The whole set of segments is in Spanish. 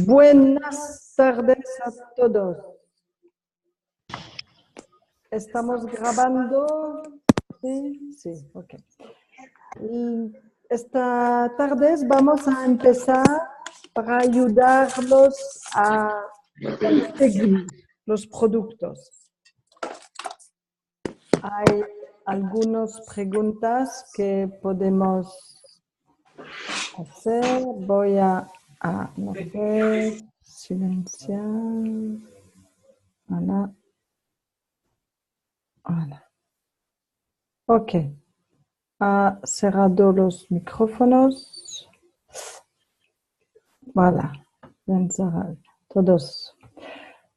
Buenas tardes a todos. ¿Estamos grabando? Sí, sí, ok. Esta tarde vamos a empezar para ayudarlos a conseguir los productos. Hay algunas preguntas que podemos hacer. Voy a no sé, silenciar. Voilà. Voilà. Ok. Ha cerrado los micrófonos. Voilà. Bien cerrado. Todos.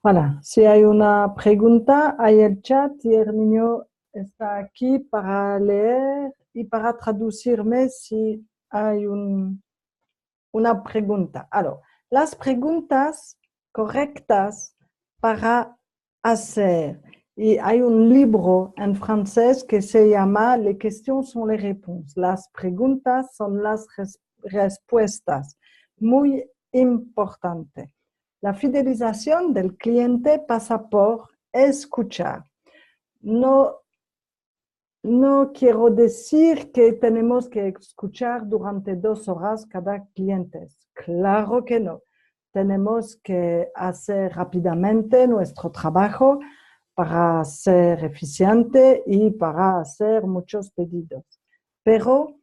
Voilà. Si hay una pregunta, hay el chat y el niño está aquí para leer y para traducirme si hay una pregunta. Alors, las preguntas correctas para hacer. Y hay un libro en francés que se llama Les questions sont les réponses. Las preguntas son las respuestas. Muy importante. La fidelización del cliente pasa por escuchar. No quiero decir que tenemos que escuchar durante 2 horas cada cliente. Claro que no. Tenemos que hacer rápidamente nuestro trabajo para ser eficiente y para hacer muchos pedidos. Pero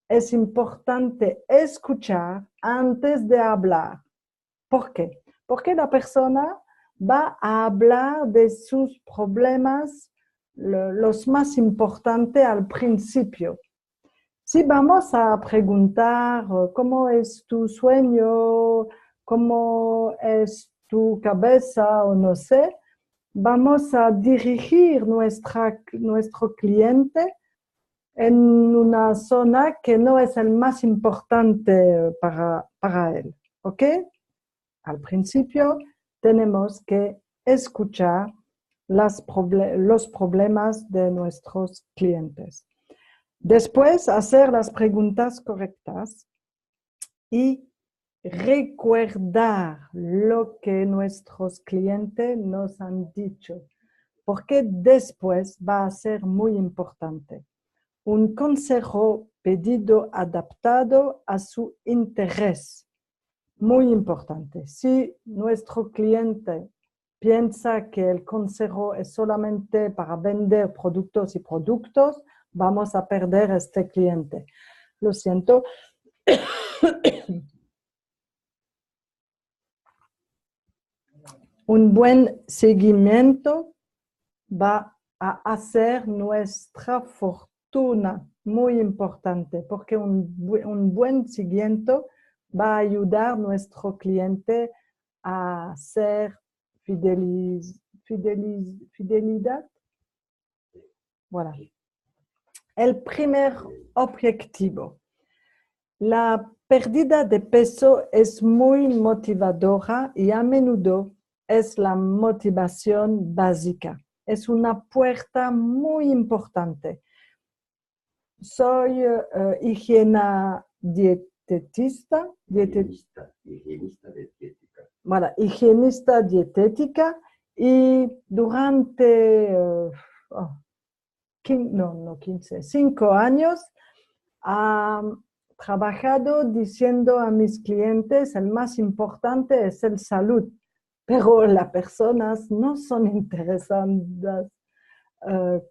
es importante escuchar antes de hablar. ¿Por qué? Porque la persona va a hablar de sus problemas los más importantes al principio. Si vamos a preguntar cómo es tu sueño, cómo es tu cabeza o no sé, vamos a dirigir nuestro cliente en una zona que no es el más importante para él. ¿Ok? Al principio tenemos que escuchar los problemas de nuestros clientes. Después, hacer las preguntas correctas y recordar lo que nuestros clientes nos han dicho, porque después va a ser muy importante. Un consejo pedido adaptado a su interés. Muy importante. Si nuestro cliente piensa que el consejo es solamente para vender productos y productos, vamos a perder a este cliente. Lo siento. Un buen seguimiento va a hacer nuestra fortuna. Muy importante, porque un buen seguimiento va a ayudar a nuestro cliente a ser fidelidad. Voilà. El primer objetivo. La pérdida de peso es muy motivadora y a menudo es la motivación básica. Es una puerta muy importante. Soy higienista dietética. Voilà, higienista dietética y durante 5 años he trabajado diciendo a mis clientes el más importante es el salud, pero las personas no son interesadas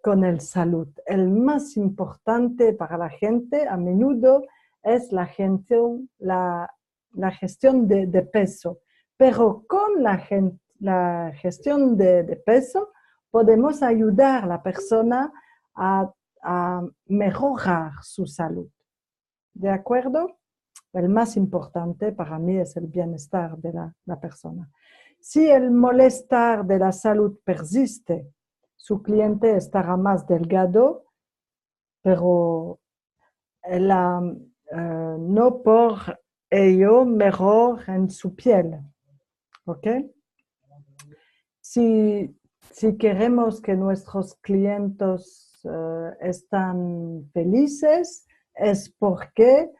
con el salud. El más importante para la gente a menudo es la gestión de peso. Pero con la gestión de peso podemos ayudar a la persona a mejorar su salud. ¿De acuerdo? El más importante para mí es el bienestar de la persona. Si el malestar de la salud persiste, su cliente estará más delgado, pero no por ello mejor en su piel. ¿Ok? Si queremos que nuestros clientes están felices, es porque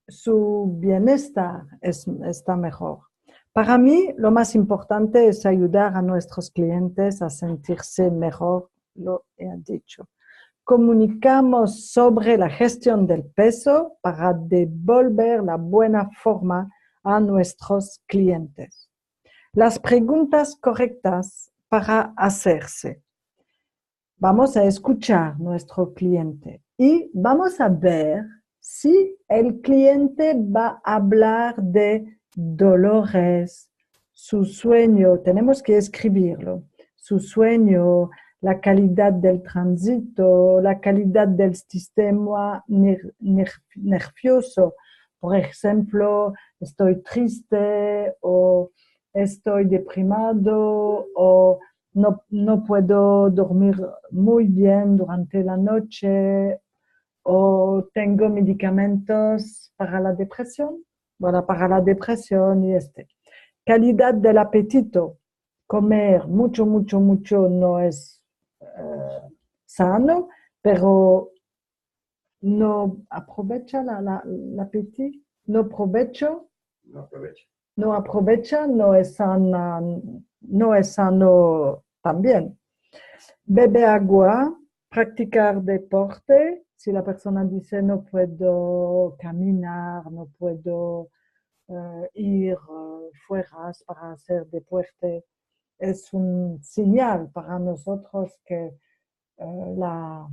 su bienestar está mejor. Para mí, lo más importante es ayudar a nuestros clientes a sentirse mejor, lo he dicho. Comunicamos sobre la gestión del peso para devolver la buena forma a nuestros clientes. Las preguntas correctas para hacerse. Vamos a escuchar a nuestro cliente y vamos a ver si el cliente va a hablar de dolores, su sueño, tenemos que escribirlo, su sueño, la calidad del tránsito, la calidad del sistema nervioso. Por ejemplo, estoy triste o estoy deprimado o no puedo dormir muy bien durante la noche o tengo medicamentos para la depresión. Bueno, para la depresión y calidad del apetito. Comer mucho no es sano, pero no aprovecha el apetito, no aprovecho, no aprovecha, no es sana, no es sano también. Bebe agua, practicar deporte. Si la persona dice no puedo caminar, no puedo ir fuera para hacer deporte, es un señal para nosotros que la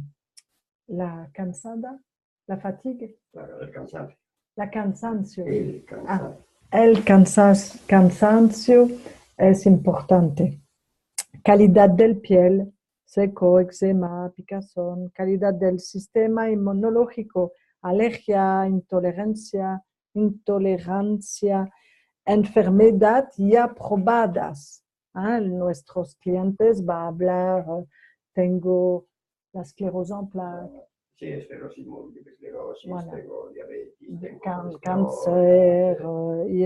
cansada, la fatiga, el cansancio. la cansancio. El cansancio. El cansancio es importante. Calidad del piel, seco, eczema, picazón, calidad del sistema inmunológico, alergia, intolerancia, enfermedad ya probadas. Nuestros clientes van a hablar, tengo la esclerosis en plaques. Sí, esclerosis múltiple, esclerosis, Voilà. tengo diabetes, tengo cáncer y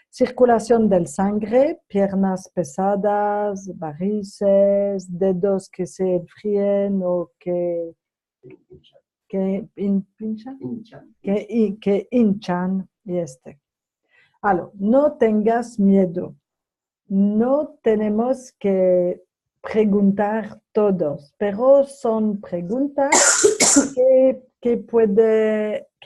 Circulación del sangre, piernas pesadas, varices, dedos que se enfríen o que hinchan y no tengas miedo. No tenemos que preguntar todos, pero son preguntas que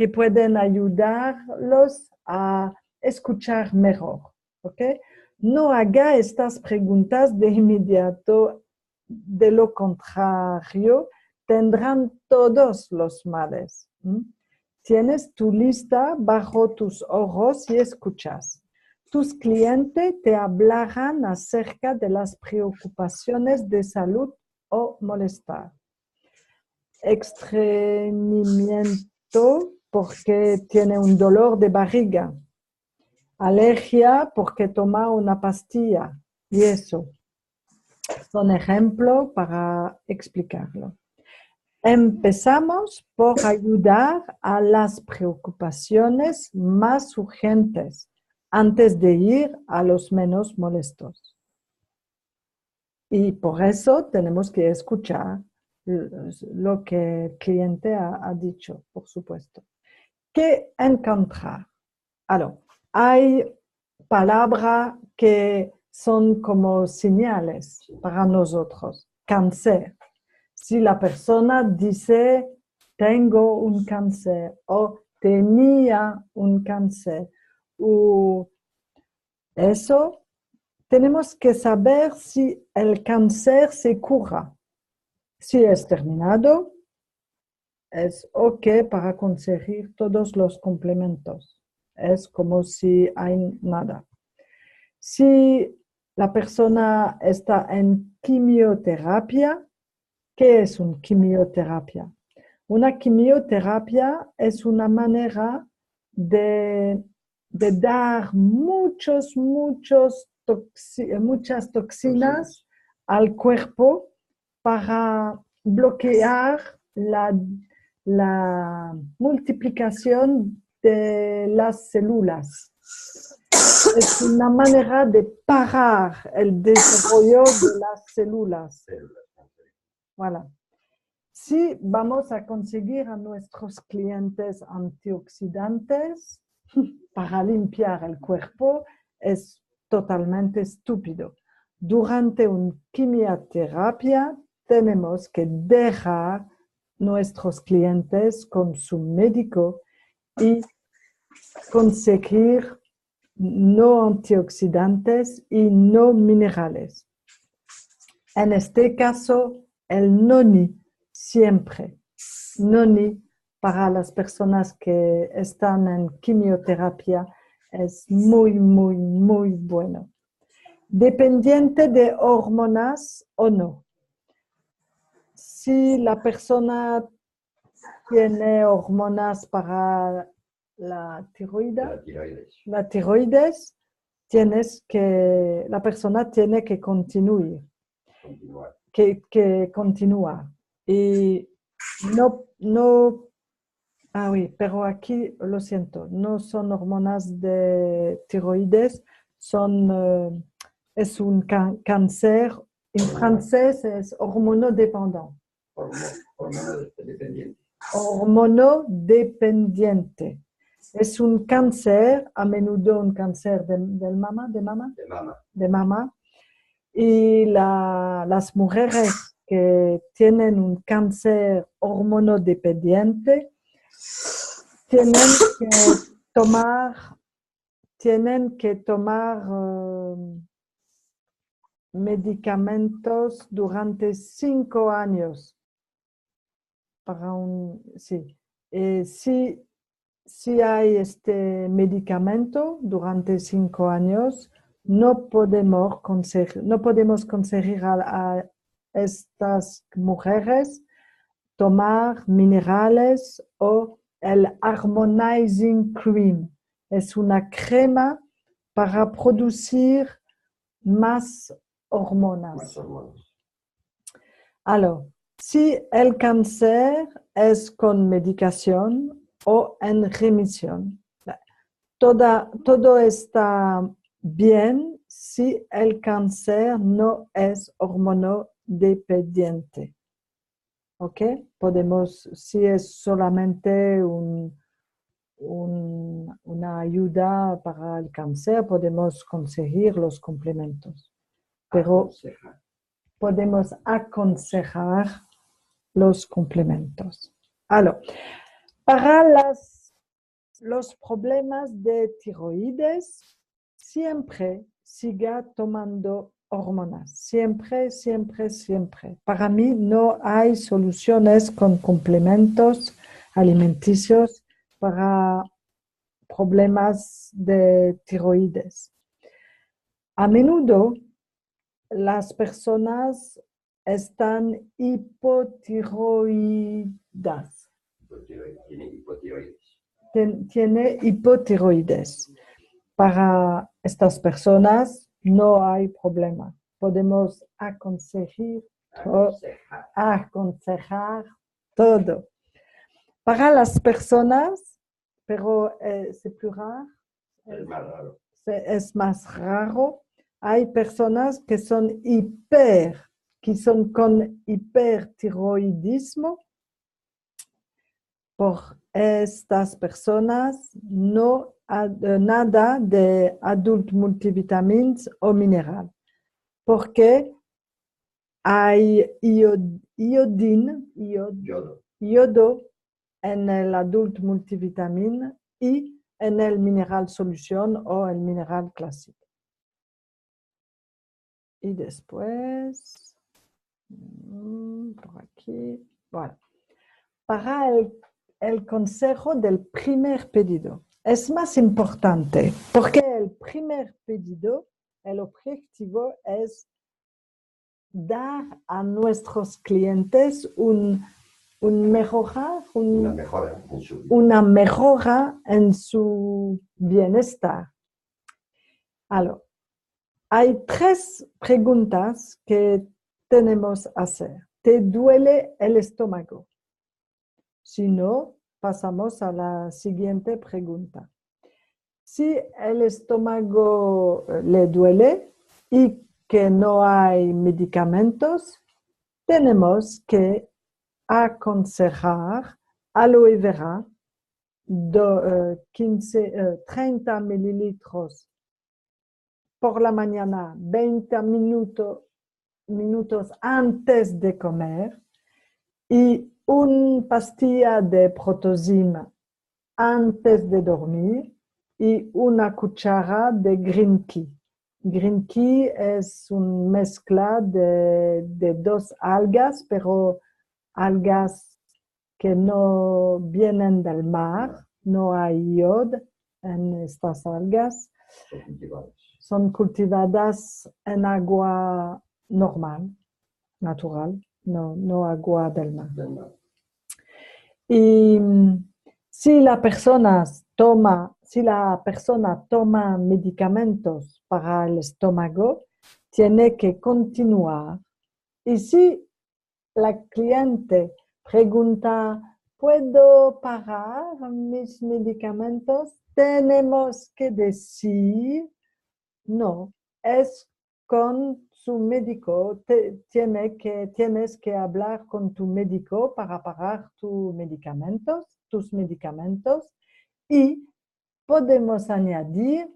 pueden ayudarlos a escuchar mejor. ¿Okay? No haga estas preguntas de inmediato, de lo contrario, tendrán todos los males. Tienes tu lista bajo tus ojos y escuchas. Tus clientes te hablarán acerca de las preocupaciones de salud o molestar. Estreñimiento porque tiene un dolor de barriga. Alergia porque toma una pastilla. Y eso son ejemplos para explicarlo. Empezamos por ayudar a las preocupaciones más urgentes antes de ir a los menos molestos. Y por eso tenemos que escuchar lo que el cliente ha dicho, por supuesto. ¿Qué encontrar? Hay palabras que son como señales para nosotros. Cáncer. Si la persona dice, tengo un cáncer o tenía un cáncer, o eso, tenemos que saber si el cáncer se cura. Si es terminado, es ok para conseguir todos los complementos. Es como si hay nada. Si la persona está en quimioterapia, ¿qué es una quimioterapia? Una quimioterapia es una manera de dar muchas toxinas al cuerpo para bloquear la multiplicación de las células. Es una manera de parar el desarrollo de las células. Voilà. si vamos a conseguir a nuestros clientes antioxidantes para limpiar el cuerpo, es totalmente estúpido. Durante una quimioterapia tenemos que dejar nuestros clientes con su médico y conseguir no antioxidantes y no minerales. En este caso, el noni siempre, noni para las personas que están en quimioterapia es muy, muy, muy bueno. Dependiente de hormonas o no. Si la persona tiene hormonas para la tiroides, la persona tiene que continuar. Que continuar. Y pero aquí lo siento, no son hormonas de tiroides, es un cáncer, en francés es hormonodependente. Dependiente. Hormonodependiente. Es un cáncer, a menudo un cáncer de mama. Y las mujeres que tienen un cáncer hormonodependiente tienen que tomar medicamentos durante 5 años. Si hay este medicamento durante 5 años, no podemos conseguir a estas mujeres tomar minerales o el Harmonizing Cream. Es una crema para producir más hormonas. Alors, si el cáncer es con medicación o en remisión, todo está bien si el cáncer no es hormonodependiente. ¿Ok? Si es solamente una ayuda para el cáncer, podemos conseguir los complementos. Pero podemos aconsejar los complementos. Alors, para los problemas de tiroides, siempre siga tomando hormonas. Siempre, siempre, siempre. Para mí no hay soluciones con complementos alimenticios para problemas de tiroides. A menudo las personas están hipotiroidas. Tiene hipotiroides. Para estas personas no hay problema. Podemos aconsejar todo. Para las personas, pero es plural, es más raro. Hay personas que son con hipertiroidismo. Por estas personas no hay nada de adult multivitamins o mineral, porque hay yodo en el adult multivitamin y en el mineral solución o el mineral clásico. Y después, por aquí, voilà. Para el consejo del primer pedido es más importante, porque el primer pedido, el objetivo es dar a nuestros clientes una mejora en su bienestar. Alors, hay 3 preguntas que tenemos que hacer. ¿Te duele el estómago? Si no, pasamos a la siguiente pregunta. Si el estómago le duele y que no hay medicamentos, tenemos que aconsejar aloe vera, 30 mililitros por la mañana, 20 minutos antes de comer y una pastilla de protoxima antes de dormir y una cuchara de green tea. Green tea es una mezcla de dos algas, pero algas que no vienen del mar, no hay yodo en estas algas. Son cultivadas. Son cultivadas en agua normal, natural, no agua del mar. Del mar. Y si la persona toma medicamentos para el estómago, tiene que continuar. Y si la cliente pregunta, ¿puedo parar mis medicamentos? Tenemos que decir, no, es con su médico, tienes que hablar con tu médico para pagar tus medicamentos y podemos añadir,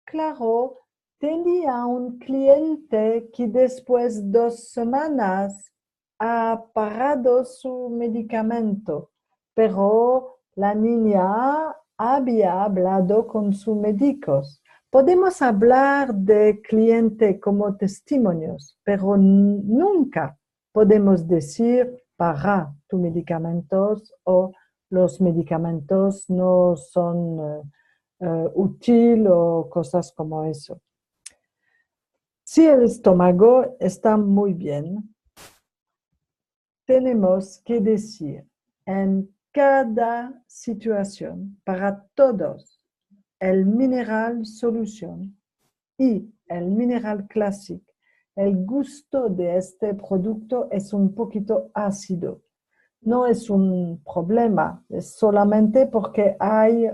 claro, tenía un cliente que después de 2 semanas ha parado su medicamento, pero la niña había hablado con sus médicos. Podemos hablar de clientes como testimonios, pero nunca podemos decir para tus medicamentos o los medicamentos no son útiles o cosas como eso. Si el estómago está muy bien, tenemos que decir en cada situación para todos el mineral solución y el mineral clásico. El gusto de este producto es un poquito ácido. No es un problema, es solamente porque hay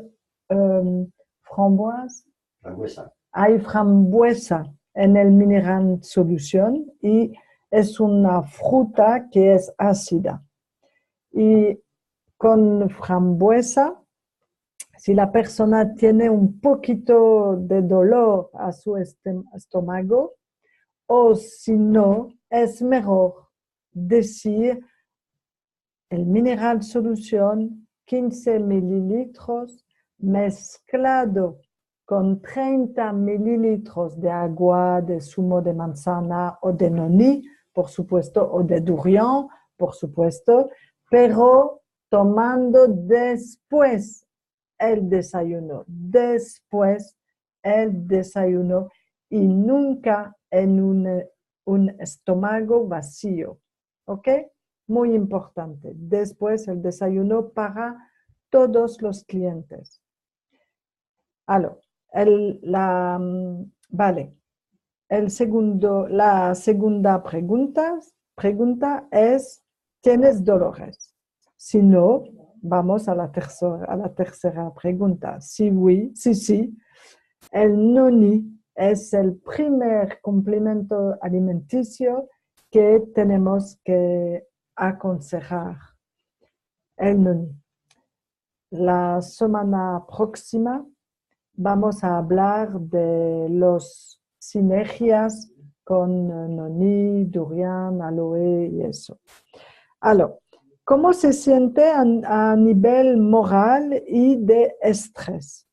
Frambuesa. hay frambuesa en el mineral solución y es una fruta que es ácida. Y con frambuesa, si la persona tiene un poquito de dolor a su estómago, o si no, es mejor decir el mineral solución 15 mililitros mezclado con 30 mililitros de agua de zumo de manzana o de noni, por supuesto, o de durian, por supuesto, pero tomando después el desayuno y nunca en un estómago vacío, ¿ok? Muy importante. Después el desayuno para todos los clientes. Alors, vale. La segunda pregunta es, ¿tienes dolores? Si no, vamos a la tercera pregunta. Si sí, el noni es el primer complemento alimenticio que tenemos que aconsejar. El noni. La semana próxima vamos a hablar de las sinergias con noni, durian, aloe y eso. Alors, ¿cómo se siente a nivel moral y de estrés?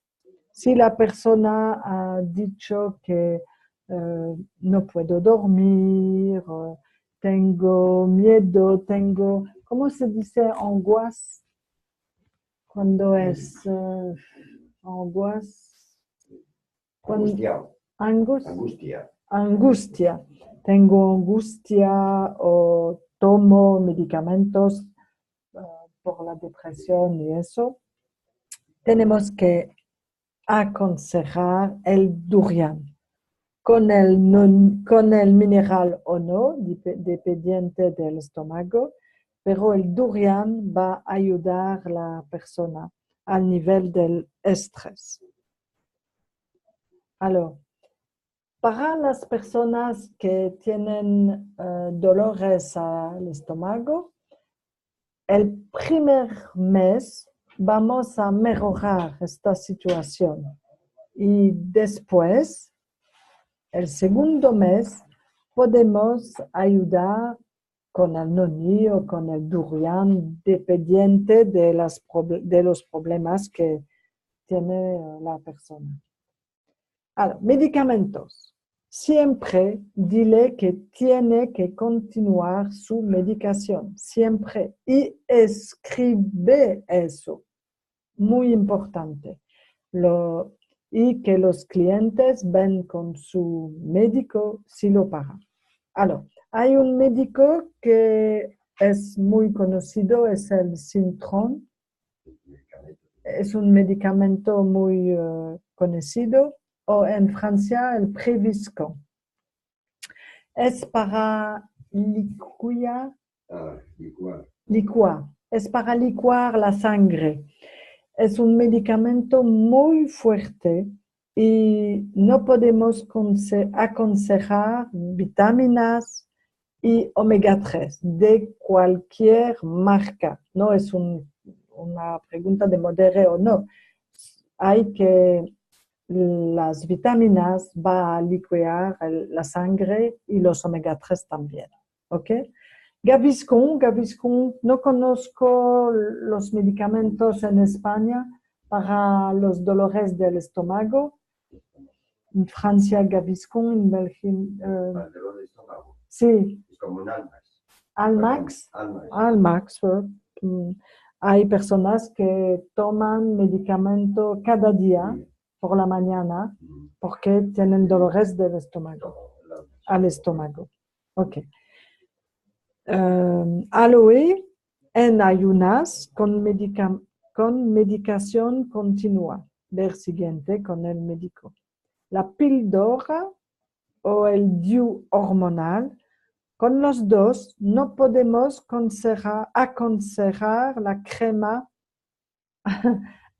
Si la persona ha dicho que no puedo dormir, tengo miedo, ¿cómo se dice angoisse? Cuando es angoisse. Angustia. Angustia. Tengo angustia o tomo medicamentos por la depresión y eso. Tenemos que aconsejar el durian con el mineral o no, dependiente del estómago, pero el durian va a ayudar a la persona al nivel del estrés. Alors, para las personas que tienen dolores al estómago, el primer mes vamos a mejorar esta situación y después, el segundo mes, podemos ayudar con el noni o con el durian, dependiente de los problemas que tiene la persona. Ahora, medicamentos. Siempre dile que tiene que continuar su medicación, siempre. Y escribe eso, muy importante. Y que los clientes ven con su médico si lo pagan. Ahora, hay un médico que es muy conocido, es el Sintron. Es un medicamento muy conocido. O en Francia, el Previscan. Es para licuar. Es para licuar la sangre. Es un medicamento muy fuerte y no podemos aconsejar vitaminas y omega 3 de cualquier marca. No es una pregunta de modere o no. Hay que las vitaminas va a licuar la sangre y los omega 3 también. ¿Ok? Gaviscon, no conozco los medicamentos en España para los dolores del estómago. En Francia, Gaviscon, en Bélgica. Para el dolor de estómago. Sí. Es como un Almax. Almax. Almax. Hay personas que toman medicamento cada día por la mañana porque tienen dolores del estómago. Al estómago. Ok. Aloe en ayunas con medicación continua. Ver siguiente con el médico. La píldora o el DIU hormonal. Con los dos no podemos aconsejar la crema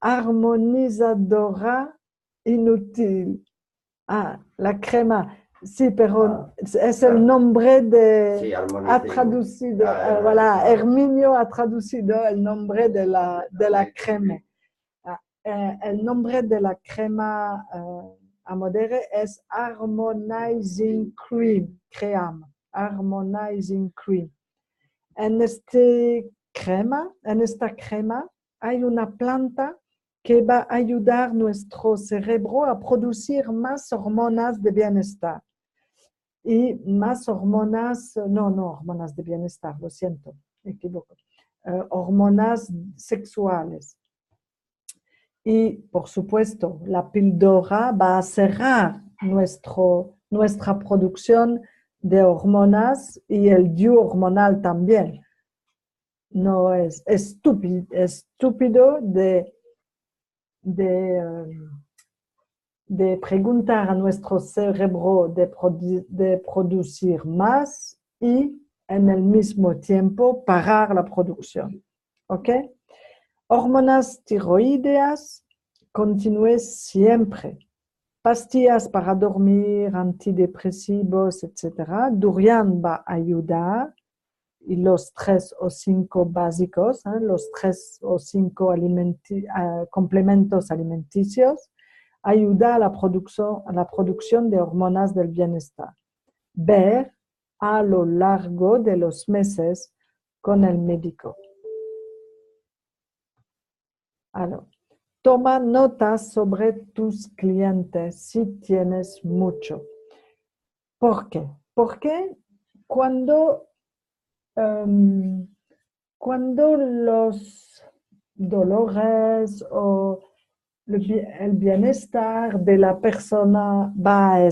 armonizadora inútil. La crema. Sí, pero es el nombre de... Sí, ha traducido, voilà, Herminio ha traducido el nombre de la crema. El nombre de la crema a modere es Harmonizing Cream, Harmonizing Cream. En esta crema hay una planta que va a ayudar a nuestro cerebro a producir más hormonas de bienestar. Y más hormonas, no hormonas de bienestar, lo siento, me equivoco. Hormonas sexuales. Y, por supuesto, la píldora va a cerrar nuestra producción de hormonas y el DIU hormonal también. No es estúpido de preguntar a nuestro cerebro de producir más y en el mismo tiempo parar la producción. ¿Ok? Hormonas tiroideas, continúe siempre. Pastillas para dormir, antidepresivos, etc. Durian va a ayudar. Y los 3 o 5 básicos, los 3 o 5 complementos alimenticios, ayuda a la producción de hormonas del bienestar. Ver a lo largo de los meses con el médico. Alors, toma notas sobre tus clientes si tienes mucho. ¿Por qué? Porque cuando los dolores o el bienestar de la persona va a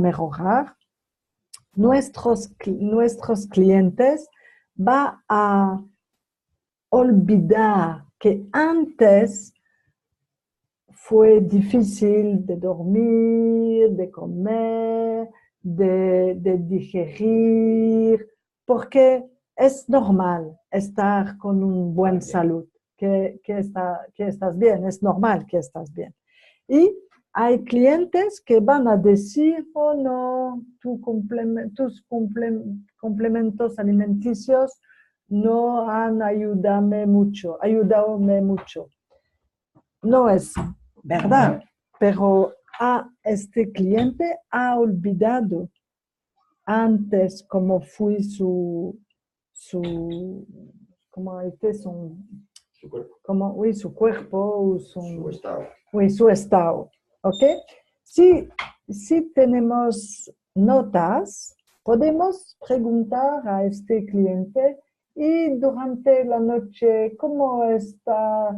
mejorar, nuestros clientes va a olvidar que antes fue difícil de dormir, de comer, de digerir, porque es normal estar con una buena salud, que estás bien, es normal que estás bien. Y Hay clientes que van a decir, oh no, tus complementos alimenticios no han ayudado mucho. No es verdad, pero este cliente ha olvidado antes cómo fue ¿cómo dice? Su cuerpo. Su cuerpo, Su estado. su estado. ¿Ok? Si tenemos notas, podemos preguntar a este cliente y durante la noche, ¿cómo está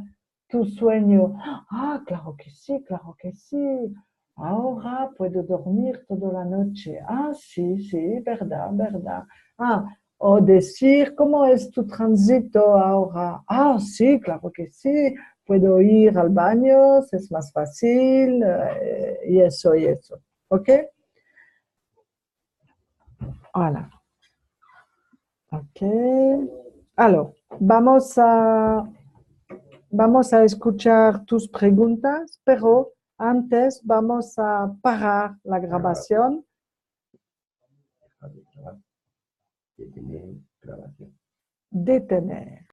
tu sueño? Ah, claro que sí, claro que sí. Ahora puedo dormir toda la noche. Ah, sí, sí, verdad, verdad. Ah, o decir, ¿cómo es tu tránsito ahora? Ah, sí, claro que sí. Puedo ir al baño, es más fácil, y eso. ¿Ok? Voilà. Ok. Alors, vamos a escuchar tus preguntas, pero antes vamos a parar la grabación. Dejar de grabar. Detener grabación. Detener.